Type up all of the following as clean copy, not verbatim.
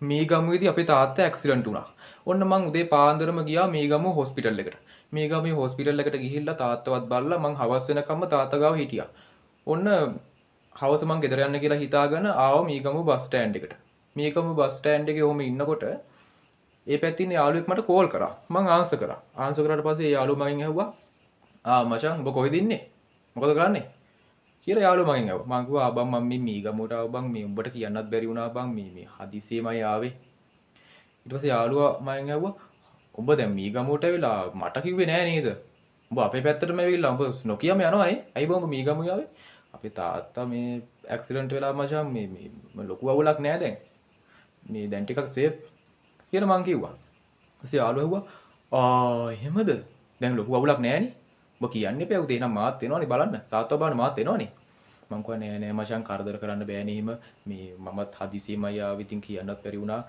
මේ ගමුවේදී අපේ තාත්තා ඇක්සිඩන්ට් වුණා. ඔන්න මං උදේ පාන්දරම ගියා මේ ගමුව හොස්පිටල් එකට. මේ ගමුවේ හොස්පිටල් එකට ගිහිල්ලා තාත්තවත් බලලා මං හවස් වෙනකම්ම තාත්තා ගාව හිටියා. ඔන්න හවස මං ගෙදර යන්න කියලා හිතාගෙන ආවා මේ ගමුව බස් ස්ටෑන්ඩ් එකට. මේ ගමුව බස් ස්ටෑන්ඩ් එකේ ඔහම ඉන්නකොට ඒ පැත්තේ ඉන්න යාළුවෙක් මට කෝල් කරා. මං ආන්සර් කරා. ආන්සර් කරාට පස්සේ ඒ යාළුවා මගෙන් ඇහුවා මචං ඔබ කොහෙද ඉන්නේ? මොකද කරන්නේ? කියලා යාළුවා මගෙන් ඇහුවා. මං කිව්වා බං මම මේ මීගමුවට ආව බං මේ උඹට කියන්නත් බැරි වුණා බං මේ හදිසියෙමයි ආවේ. ඊට පස්සේ යාළුවා මගෙන් ඇහුවා ඔබ දැන් මීගමුවට ඇවිල්ලා මට කිව්වේ නෑ නේද? උඹ අපේ පැත්තටම ඇවිල්ලා උඹ නොකියම යනවානේ. ඇයි බං උඹ මීගමුවේ ආවේ? අපේ තාත්තා මේ ඇක්සිඩන්ට් වෙලා මචං මේ ලොකු අවුලක් නෑ දැන්. මේ දැන් ටිකක් සේෆ් කියලා මං කිව්වා. ඊපස්සේ යාළුවා ඇහුවා එහෙමද? දැන් ලොකු අවුලක් නෑනේ. ඔබ කියන්න එපා උදේ නම් මාත් එනවනේ බලන්න. තාත්තා බලන්න මාත් එනවනේ. මං කිව්වා නෑ මචං කරදර කරන්න බෑනේ එහෙම. මේ මමත් හදිසියෙමයි ආවේ ඉතින් කියන්නත් බැරි වුණා.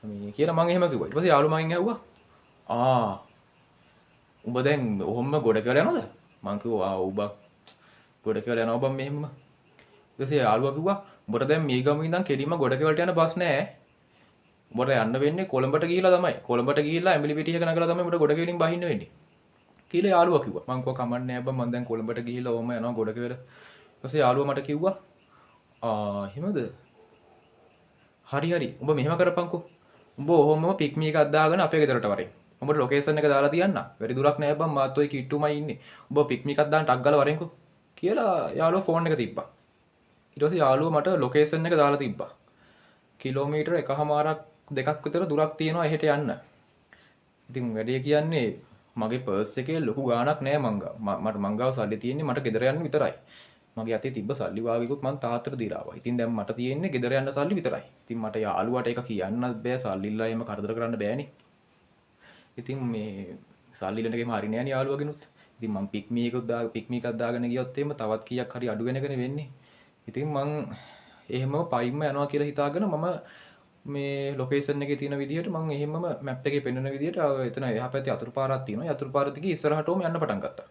මේ කියලා මං එහෙම කිව්වා. ඊට පස්සේ යාළුවා මගෙන් ඇහුවා උඹ දැන් ඔහොම ගොඩ කියලා යනවද? මං කිව්වා ඔව් බං. ගොඩ කියලා යනවා බං මෙහෙම. ඊට පස්සේ යාළුවා කිව්වා උඹට දැන් මේ ගමුවේ ඉඳන් කෙලින්ම ගොඩ කෙවලට යන බස් නෑ. උඹට යන්න වෙන්නේ කොළඹට ගිහිලා තමයි. කොළඹට ගිහිල්ලා ඇඹිලි පිටියක නගලා තමයි උඹට ගොඩ කෙලින් බහින්න වෙන්නේ. කියලා යාළුවා කිව්වා. මං කිව්වා කමන්නේ නෑ බං මං දැන් කොළඹට ගිහිල්ලා ඕම යනවා ගොඩ කෙවල. ඊට පස්සේ යාළුවා මට කිව්වා එහෙමද? හරි උඹ මෙහෙම කරපන්කෝ. උඹ ඔහොමම පික්මි එකක් දාගෙන අපේ ගෙදරට වරෙන්. උඹට ලොකේෂන් එක දාලා තියන්න. වැඩි දුරක් නෑ බං මාත් ඔය කිට්ටුමයි ඉන්නේ. උඹ පික්මි එකක් දාන්න ටක් ගාලා වරෙන්කෝ කියලා යාළුවා ෆෝන් එක තිබ්බා. ඊට පස්සේ යාළුවා මට ලොකේෂන් එක දාලා තිබ්බා. කිලෝමීටර 1.5ක් 2ක් විතර දුරක් තියෙනවා එහෙට යන්න. ඉතින් වැඩේ කියන්නේ මගේ පර්ස් එකේ ලොකු ගාණක් නෑ මට මංගාව සල්ලි තියෙන්නේ මට ගෙදර යන්න විතරයි. මගේ අතේ තිබ්බ සල්ලි වාගෙකුත් මං තාත්තට දීලා ආවා. ඉතින් දැන් මට තියෙන්නේ ගෙදර යන්න සල්ලි විතරයි. ඉතින් මට යාළුවාට ඒක කියන්නත් බෑ සල්ලිලා එහෙම කරදර කරන්න බෑනේ. ඉතින් මේ සල්ලිලට ගෙම හරි නෑනේ යාළුවගෙනුත්. ඉතින් මං පික්මි එකක් දාගෙන ගියොත් එහෙම තවත් කීයක් හරි අඩු වෙනකනේ වෙන්නේ. ඉතින් මං එහෙමම පයින්ම යනවා කියලා හිතාගෙන මම මේ ලොකේෂන් එකේ තියෙන විදිහට මම එහෙමම මැප් එකේ පෙන්වන විදිහට එතන එහා පැත්තේ අතුරු පාරක් තියෙනවා. අතුරු පාර දිගේ ඉස්සරහටම යන්න පටන් ගත්තා.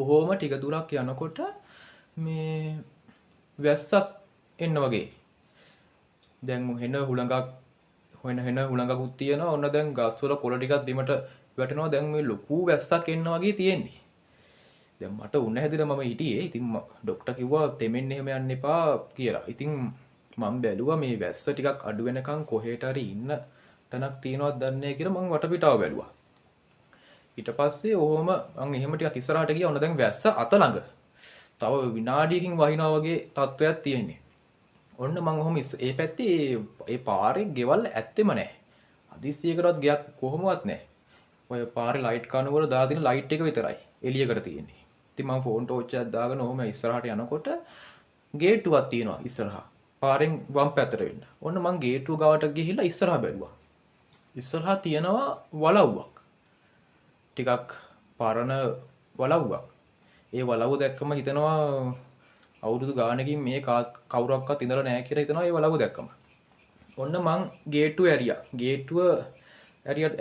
ඔහොම ටික දුරක් යනකොට මේ වැස්සක් එන්න වගේ. දැන් හෙන හුළඟකුත් තියෙනවා. ඔන්න දැන් ගස්වල කොළ ටිකක් දිමට වැටෙනවා. දැන් මේ ලොකු වැස්සක් එන්න වගේ තියෙන්නේ. දැන් මට උණ හැදිලා මම හිටියේ. ඉතින් ડોක්ටර් කිව්වා තෙමෙන්න එහෙම යන්න එපා කියලා. ඉතින් මම බැලුවා මේ වැස්ස ටිකක් අඩු වෙනකන් කොහෙට හරි ඉන්න තැනක් තියෙනවද දන්නේ නැහැ කියලා මම වටපිටාව බැලුවා. ඊට පස්සේ ඔහොම මම එහෙම ටිකක් ඉස්සරහට ගියා. ඔන්න දැන් වැස්ස අත ළඟ. තව විනාඩියකින් වහිනවා වගේ තත්ත්වයක් තියෙන්නේ. ඔන්න මම ඔහොම ඒ පැත්තේ ඒ පාරේ ගෙවල් ඇත්තෙම නැහැ. හදිස්සියකටවත් ගයක් කොහොමවත් නැහැ. ඔය පාරේ ලයිට් කණු වල දාලා තියෙන ලයිට් එක විතරයි එළියකට තියෙන්නේ. ඉතින් මම ෆෝන් ටෝච් එකක් දාගෙන ඔහොම ඉස්සරහට යනකොට ගේට්ටුවක් තියෙනවා ඉස්සරහා. පාරෙන් වම් පැත්තට වෙන්න. ඔන්න මං ගේට්ටුව ගාවට ගිහිල්ලා ඉස්සරහා බැලුවා. ඉස්සරහා තියෙනවා වලව්වක්. ටිකක් පරණ වලව්වක්. ඒ වලව්ව දැක්කම හිතනවා අවුරුදු ගානකින් මේ කවුරක්වත් ඉඳලා නැහැ කියලා හිතනවා ඒ වලව්ව දැක්කම. ඔන්න මං ගේට්ටුව ඇරියා. ගේට්ටුව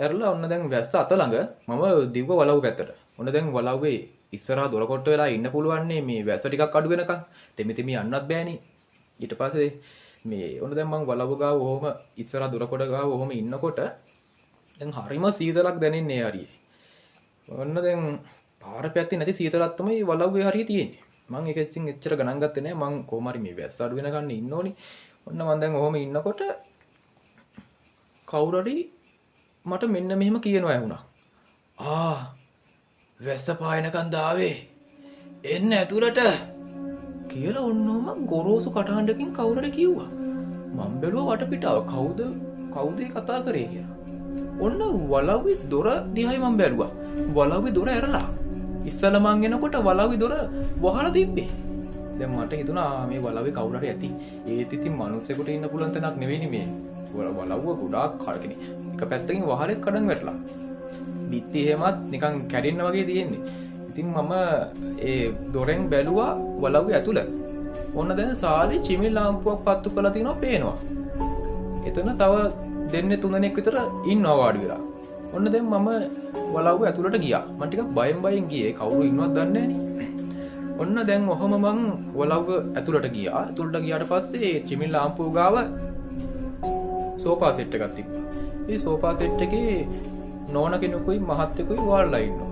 ඇරලා ඔන්න දැන් වැස්ස අත ළඟ මම දිව්ව වලව්ව පැත්තට. ඔන්න දැන් වලව්වේ ඉස්සරහා දොරකොට්ට වෙලා ඉන්න පුළුවන් මේ වැස්ස ටිකක් අඩු වෙනකන්. තෙමි යන්නත් බෑනේ. ඊට පස්සේ මේ ඔන්න දැන් මං වලව්ව ගාව ඔහොම ඉස්සරහා දොරකොඩ ගාව ඔහොම ඉන්නකොට දැන් හරිම සීතලක් දැනෙන්නේ හරියේ. ඔන්න දැන් පාර පැත්තේ නැති සීතලක් තමයි වලව්වේ හරිය තියෙන්නේ. මං ඒක ඉතින් එච්චර ගණන් ගත්තේ නෑ. මං කොහොම හරි මේ වැස්ස අඩු වෙනකන් ඉන්න ඕනි. ඔන්න මං දැන් ඔහොම ඉන්නකොට කවුරු හරි මට මෙන්න මෙහෙම කියනවා ඇහුණා. වැස්ස පායනකන් දාවේ. එන්න ඇතුළට කියලා ඔන්නෝම ගොරෝසු කටහඬකින් කවුරුද කිව්වා. මම බැලුවා වටපිටාව කවුද කතා කරේ කියලා. ඔන්න වලව්වේ දොර දිහායි මම බැලුවා. වලව්වේ දොර ඇරලා. ඉස්සල මං එනකොට වලව්වේ දොර වහලා තිබ්බේ. දැන් මට හිතුණා මේ වලව්වේ කවුරු හරි ඇති. ඒත් ඉතින් මිනිස්සුෙකුට ඉන්න පුළුවන් තැනක් නෙවෙයි මේ. වලව්ව ගොඩාක් කඩකිනේ. එක පැත්තකින් වහලෙක් කඩන් වැටලා. බිත්ති එහෙමත් නිකන් කැඩෙන්න වගේ තියෙන්නේ. ඉතින් මම ඒ දොරෙන් බැලුවා වලව්වේ ඇතුළ. ඔන්න දැන් සාලේ චිමිල් ලාම්පුවක් පත්තු කරලා තිනවා පේනවා. එතන තව දෙන්නේ තුනෙක් විතර ඉන්නවා වාඩි වෙලා. ඔන්න දැන් මම වලව්වේ ඇතුළට ගියා. මම ටිකක් බයෙන් ගියේ. කවුරු ඉන්නවද දන්නේ නැහනේ. ඔන්න දැන් ඔහම මං වලව්ව ඇතුළට ගියා. ඇතුළට ගියාට පස්සේ චිමිල් ලාම්පුව ගාව සෝෆා සෙට් එකක් තිබ්බා. ඒ සෝෆා සෙට් එකේ නෝන කෙනෙකුයි මහත්තයෙකුයි වාඩිලා ඉන්නවා.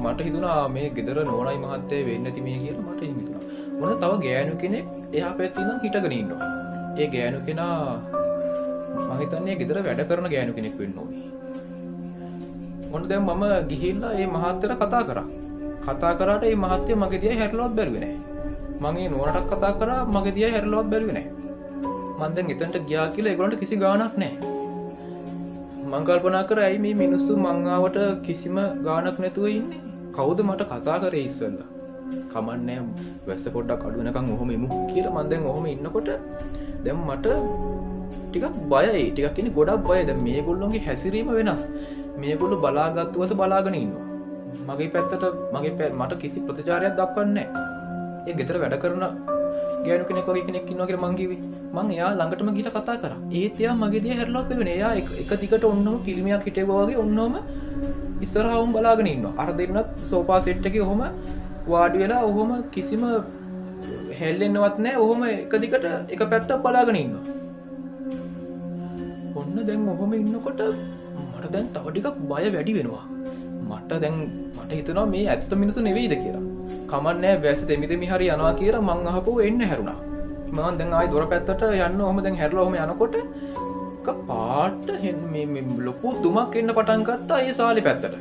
මට හිතුණා මේ ගෙදර නෝනයි මහත්තයයි වෙන්නේ නැති මේ කියලා මට හිතුණා. මොන තව ගෑනු කෙනෙක් එහා පැත්තේ ඉඳන් හිටගෙන ඉන්නවා. ඒ ගෑනු කෙනා මම හිතන්නේ ගෙදර වැඩ කරන ගෑනු කෙනෙක් වෙන්න ඕනේ. මොන දැන් මම ගිහිල්ලා ඒ මහත්තයාට කතා කරා. කතා කරාට ඒ මහත්තයා මගේ දිහා හැරිලවත් බැලුවේ නැහැ. මම ඒ නෝනටත් කතා කරා මගේ දිහා හැරිලවත් බැලුවේ නැහැ. මම දැන් එතනට ගියා කියලා ඒගොල්ලන්ට කිසි ගාණක් නැහැ. මං කල්පනා කරා ඇයි මේ මිනිස්සු මං ආවට කිසිම ගාණක් නැතුව ඉන්නේ? කවුද මට කතා කරේ ඉස්සෙල්ලා? කමන්නේ වැස්ස පොඩ්ඩක් අඩු වෙනකන් ඔහොම ඉමු කියලා මං දැන් ඔහොම ඉන්නකොට දැන් මට ටිකක් බයයි. ටිකක් කියන්නේ ගොඩක් බයයි. දැන් මේගොල්ලෝගේ හැසිරීම වෙනස්. මේගොල්ලෝ බලාගත්තුවත බලාගෙන ඉන්නවා. මගේ පැත්තට මට කිසි ප්‍රතිචාරයක් දක්වන්නේ නැහැ. ඒ ගෙදර වැඩ කරන ගෑනු කෙනෙක් වගේ කෙනෙක් ඉන්නවා කියලා මං කිව්වේ. මං එයා ළඟටම ගිහලා කතා කරා. ඒත් එයා මගේ දිහා හැරිලවත් බැලුවේ නෑ. එයා එක දිගට ඔන්නම පිළිමියක් හිටේවා වගේ ඔන්නම ඉස්සරහවම බලාගෙන ඉන්නවා. අර දෙන්නත් සෝෆා සෙට් එකේ ඔහොම වාඩි වෙලා ඔහොම කිසිම හැල්ලෙන්නවත් නෑ. ඔහොම එක දිගට එක පැත්තක් බලාගෙන ඉන්නවා. ඔන්න දැන් ඔහොම ඉන්නකොට මට දැන් තව ටිකක් බය වැඩි වෙනවා. මට හිතෙනවා මේ ඇත්ත මිනිස්සු නෙවෙයිද කියලා. කමන්නේ වැස්ස දෙමි දෙමි හරි යනවා කියලා මං අහපුව එන්න හැරුණා. මම දැන් ආයි දොර පැත්තට යන්න ඔහම දැන් හැරලා ඔහම යනකොට පාට මේ ලොකු දුමක් එන්න පටන් ගත්තා ඒ සාලේ පැත්තට.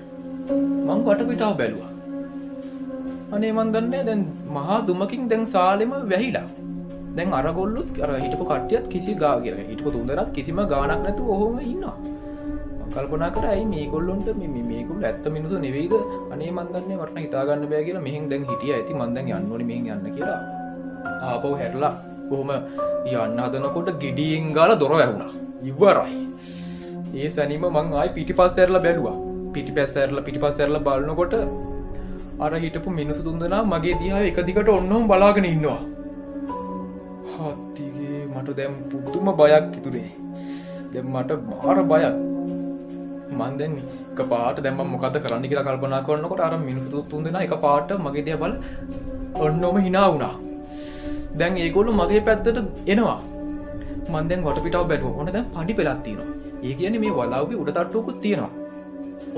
මං වටපිටාව බැලුවා. අනේ මං දන්නේ දැන් මහා දුමකින් දැන් සාලෙම වැහිලා. දැන් අරගොල්ලොත් අර හිටපු කට්ටියත් කිසි හිටපු තුන්දෙනාත් කිසිම ගාණක් නැතුව ඔහොම ඉන්නවා. මං කල්පනා කරා ඇයි මේගොල්ලොන්ට මේගොල්ලෝ ඇත්ත මිනිස්සු නෙවෙයිද? අනේ මං දන්නේ මට හිතා ගන්න බෑ කියලා මෙහෙන් දැන් හිටියා ඇති මං දැන් යන්න ඕනේ මෙහෙන් යන්න කියලා. ආපහු හැරලා කොහොම යන්න හදනකොට ගෙඩියෙන් ගාලා දොර වැහුණා. ඉවරයි. ඒ සැනින්ම මං ආයි පිටිපස්ස ඇරලා බැලුවා. පිටිපස්ස ඇරලා බලනකොට අර හිටපු මිනිස්සු තුන්දෙනා මගේ දිහා එක දිගට ඔන්නෝම බලාගෙන ඉන්නවා. හත්තිගේ මට දැන් පුදුම බයක් හිතුනේ. දැන් මට මාර බයක්. මං දැන් එකපාරට දැන් මම මොකද්ද කරන්න කියලා කල්පනා කරනකොට අර මිනිස්සු තුන්දෙනා එකපාරට මගේ දිහා බල ඔන්නෝම hina වුණා. දැන් ඒගොල්ලෝ මගේ පැත්තට එනවා. මං දැන් වටපිටාව බැලුවා. ඔන්න දැන් පඩි පෙලක් තියෙනවා. ඒ කියන්නේ මේ වලාව්වේ උඩ තට්ටුවකුත් තියෙනවා.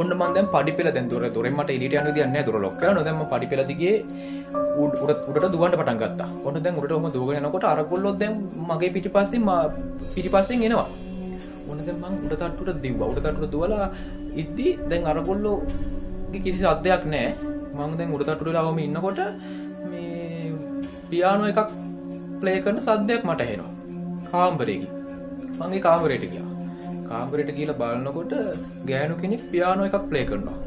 ඔන්න මං දැන් පඩි පෙල දැන් දොරෙන් මට එළියට යන්න විදියක් නැහැ. දොර ලොක් කරනවා. දැන් මම පඩි පෙල දිගේ උඩට දුවන්න පටන් ගත්තා. ඔන්න දැන් උඩට ඔහම දුවගෙන යනකොට අරගොල්ලෝ දැන් මගේ පිටිපස්සෙන් එනවා. ඔන්න දැන් මං උඩ තට්ටුවට දිව්වා. උඩ තට්ටුවට දුවලා ඉද්දි දැන් අරගොල්ලෝගේ කිසි සද්දයක් නැහැ. මං දැන් උඩ තට්ටුවට වෙලා වම ඉන්නකොට මේ පියානෝ එකක් ප්ලේ කරන සද්දයක් මට ඇහෙනවා. කාමරේකින්. මං ඒ කාමරේට ගියා. කාමරේට ගිහලා බලනකොට ගෑනු කෙනෙක් පියානෝ එකක් ප්ලේ කරනවා.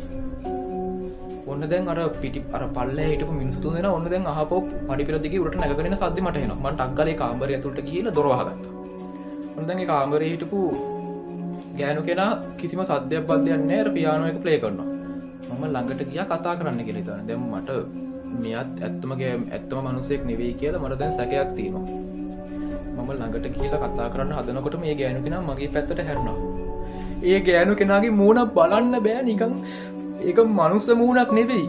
ඔන්න දැන් අර පල්ලේ හිටපු මිනිස්සු තුන්දෙනා ඔන්න දැන් අහපො පඩි පෙළ දිගේ උඩට නැගගෙන එන සද්ද මට එනවා. මං ටක් ගාලා ඒ කාමරේ ඇතුළට ගිහිල්ලා දොර වහගත්තා. ඔන්න දැන් ඒ කාමරේ හිටපු ගෑනු කෙනා කිසිම සද්දයක් බද්දයක් නැහැ. අර පියානෝ එක ප්ලේ කරනවා. මම ළඟට ගියා කතා කරන්න කියලා හිතනවා. දැන් මට මෙයාත් ඇත්තම මිනිසෙක් නෙවෙයි කියලා මට දැන් සැකයක් තියෙනවා. මම ළඟට ගිහලා කතා කරන්න හදනකොට මේ ගෑනු කෙනා මගේ පැත්තට හැරුණා. ඒ ගෑනු කෙනාගේ මූණ බලන්න බෑ නිකන් ඒක මනුස්ස මූණක් නෙවෙයි.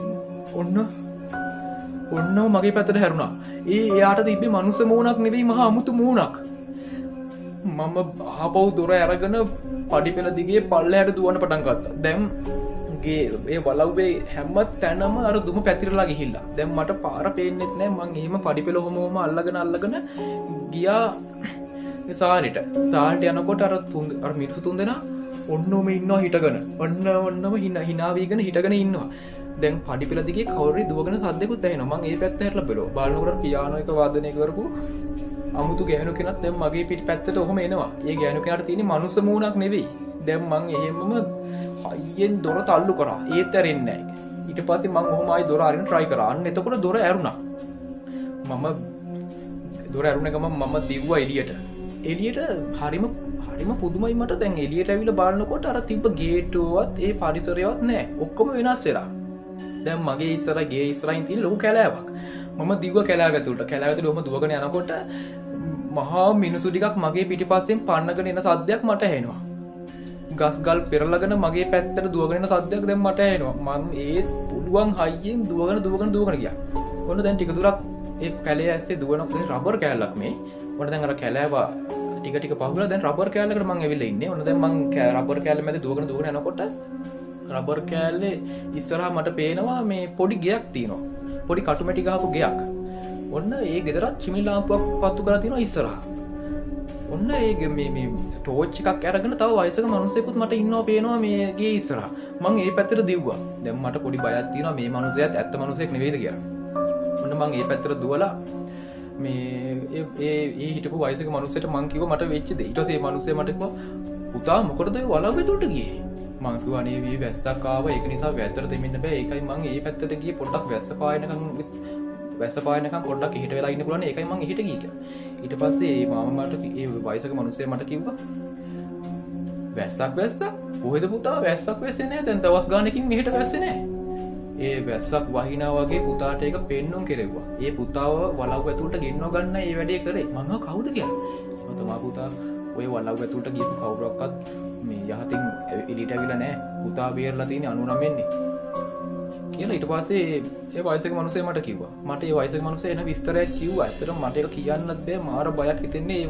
ඔන්න මගේ පැත්තට හැරුණා. එයාට තිබ්බේ මනුස්ස මූණක් නෙවෙයි මහා අමුතු මූණක්. මම ආපහු දොර අරගෙන පඩි පෙළ දිගේ පල්ලෙහාට දුවන්න පටන් ගත්තා. දැන් ඒ වලව්වේ හැම තැනම අර දුම පැතිරලා ගිහිල්ලා. දැන් මට පාර පේන්නෙත් නැහැ. මං එහෙම පඩි පෙළ ඔහොම අල්ලගෙන ගියා සාලෙට. සාලෙට යනකොට අර මිනිස්සු තුන්දෙනා ඔන්නෝම ඉන්නවා හිටගෙන. ඔන්නම hina වීගෙන හිටගෙන ඉන්නවා. දැන් පඩි පෙළ දිගේ කවුරුරි දුවගෙන සද්දෙකුත් ඇහෙනවා. මං ඒ පැත්ත හැරලා බලුවා. බලනකොට පියානෝ එක වාදනය කරපු අමුතු ගෑනු කෙනෙක් දැන් මගේ පිටිපැත්තට ඔහොම එනවා. ඒ ගෑනු කෙනාට තියෙන්නේ මනුස්ස මූණක් නෙවෙයි. දැන් මං එහෙමම හයියෙන් දොර තල්ලු කරා. ඒත් ඇරෙන්නේ නැහැ. ඊට පස්සේ මං ඔහොම ආයි දොර අරින්න try කරා. අන්න එතකොට දොර ඇරුණා. මම දොර ඇරුණ ගමන් මම දිව්වා එළියට. හරිම පුදුමයි මට. දැන් එළියට ඇවිල්ලා බලනකොට අර තිබ්බ ගේට්ටුවවත් ඒ පරිසරයවත් නැහැ. ඔක්කොම වෙනස් වෙලා. දැන් මගේ ගේ ඉස්සරහින් තියෙන ලොකු කැලෑවක්. මම දිව්වා කැලෑව ඇතුළට. කැලෑව ඇතුළේ ඔහම දුවගෙන යනකොට මහා මිනිසු ටිකක් මගේ පිටිපස්සෙන් පන්නගෙන එන සද්දයක් මට ඇහෙනවා. ගස් ගල් පෙරලගෙන මගේ පැත්තට දුවගෙන එන සද්දයක් දැන් මට ඇහෙනවා. මම ඒ පුළුවන් හයියෙන් දුවගෙන ගියා. ඔන්න දැන් ටික දුරක් ඒ කැලේ ඇස්සේ දුවනකොට රබර් කෑල්ලක් මේ. ඔන්න දැන් අර කැලෑව ටික ටික පහුවෙලා දැන් රබර් කෑල්ලකට මං ඇවිල්ලා ඉන්නේ. ඔන්න දැන් මං රබර් කෑල්ල මැද දුවගෙන යනකොට රබර් කෑල්ලේ ඉස්සරහා මට පේනවා මේ පොඩි ගෙයක් තියෙනවා. පොඩි කටුමැටි ගහපු ගෙයක්. ඔන්න ඒ ගෙදරත් චිමිනි ලාම්පුවක් පත්තු කරලා තියෙනවා ඉස්සරහා. ඔන්න ඒ මේ ටෝච් එකක් අරගෙන තව වයසක මිනිස්සෙකුත් මට ඉන්නවා පේනවා මේ ගේ ඉස්සරහා. මං ඒ පැත්තට දිව්වා. දැන් මට පොඩි බයක් තියෙනවා මේ මිනිහයාත් ඇත්ත මිනිහෙක් නෙවෙයිද කියලා. ඔන්න මං ඒ පැත්තට දුවලා මේ ඒ හිටපු වයසක මිනිස්සෙට මං කිව්වා මට වෙච්ච දේ. ඊට පස්සේ මේ මිනිස්සයා මට කිව්වා පුතා මොකටද ඔය වලව් ඇතුළට ගියේ? මං කිව්වා අනේ මේ වැස්සක් ආවා ඒක නිසා වැස්සට දෙමින්න බෑ. ඒකයි මං ඒ පැත්තට ගියේ පොඩ්ඩක් වැස්ස පායනකම් පොඩ්ඩක් එහෙට වෙලා ඉන්න පුළුවන්. ඒකයි මං එහෙට ගියේ කියලා. ඊට පස්සේ ඒ මාමා මට ඒ වයසක මිනිස්සයා මට කිව්වා වැස්සක් කොහෙද පුතා වැස්සක් වැස්සේ නැහැ. දැන් දවස් ගානකින් මෙහෙට වැස්සේ නැහැ. ඒ වැස්සක් වහිනා වගේ පුතාට ඒක පෙන්නුම් කෙරෙව්වා. ඒ පුතාව වලව් ඇතුළට ගෙන්නව ගන්න ඒ වැඩේ කරේ. මම කවුද කියලා. මම තමා පුතා ඔය වලව් ඇතුළට ගියපු කවුරක්වත් මේ යහතින් එළියට ඇවිල්ලා නැහැ. පුතා බේරලා තියෙන්නේ 99 න්නේ. කියලා ඊට පස්සේ ඒ වයසක මිනිහේ මට කිව්වා. මට ඒ වයසක මිනිහේ එන විස්තරයක් කිව්වා. ඇත්තටම මට ඒක කියන්නත් බෑ. මාර බයක් හිතෙන්නේ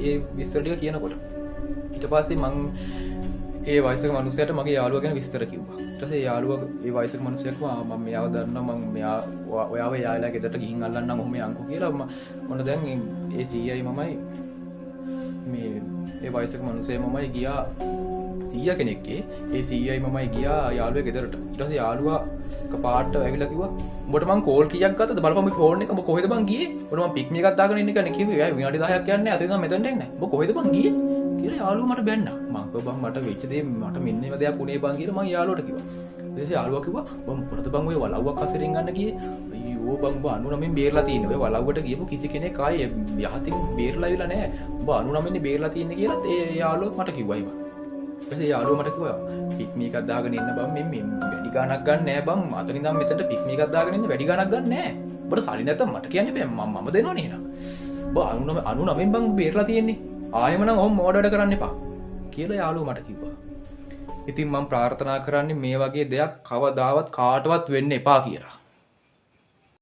ඒ විස්තර ටික කියනකොට. ඊට පස්සේ මං ඒ වයසක මිනිහයාට මගේ යාළුවා ගැන විස්තර කිව්වා. ඊට පස්සේ යාළුවා ඒ වයසක මිනිහයා කිව්වා මම මෙයාව දන්නවා මම ඔයාව යාළුවා ගෙදරට ගිහින් අල්ලන්නම් ඔහොම යන්කෝ කියලා. මොන දැන් ඒ සීයයි මමයි මේ ඒ වයසක මිනිහේ මමයි ගියා සීයා කෙනෙක්ගේ. ඒ සීයයි මමයි ගියා යාළුවා ගෙදරට. ඊට පස්සේ යාළුවා පාට ඇවිල්ලා කිව්වා උඹට මං කෝල් කීයක් ගත්තද බලපන් මේ ෆෝන් එක උඹ කොහෙද බං ගියේ? උඹට මං පික් එකක් දාගෙන ඉන්න එකනේ කිව්වේ. එයා විනාඩි 10ක් යන්නේ අත ඉඳන් මෙතනට එන්නේ. උඹ කොහෙද බං ගියේ? කියලා යාළුවා මට බැන්නා. මං කිව්වා බං මට වෙච්ච දේ මට මෙන්න මේ දෙයක් උනේ බං කියලා මං යාළුවට කිව්වා. ඊට පස්සේ යාළුවා කිව්වා බං මොකටද බං ඔය වලව්වක් අසරින් ගන්න ගියේ? අයියෝ බං උඹ 99න් බේරලා තියෙන්නේ. ඔය වලව්වට ගියපු කිසි කෙනෙක් ආයේ යහතින් බේරලා ඉවිලා නැහැ. උඹ 99න් බේරලා තියෙන්නේ කියලාත් ඒ යාළුවා මට කිව්වා ඒවා. ඊට පස්සේ යාළුවා මට කිව්වා පික්මි එකක් දාගෙන ඉන්න බං මේ වැඩි ගාණක් ගන්න නෑ බං අතන ඉඳන් මෙතනට පික්මි එකක් දාගෙන ඉන්න වැඩි ගාණක් ගන්න නෑ උඹට සල්ලි නැත්තම් මට කියන්න බෑ මම දෙනවනේ එහෙනම් උඹ 99 බං බේරලා තියෙන්නේ ආයෙම නම් ඔහොම මෝඩ වැඩ කරන්න එපා කියලා යාළුවා මට කිව්වා. ඉතින් මම ප්‍රාර්ථනා කරන්නේ මේ වගේ දෙයක් කවදාවත් කාටවත් වෙන්න එපා කියලා.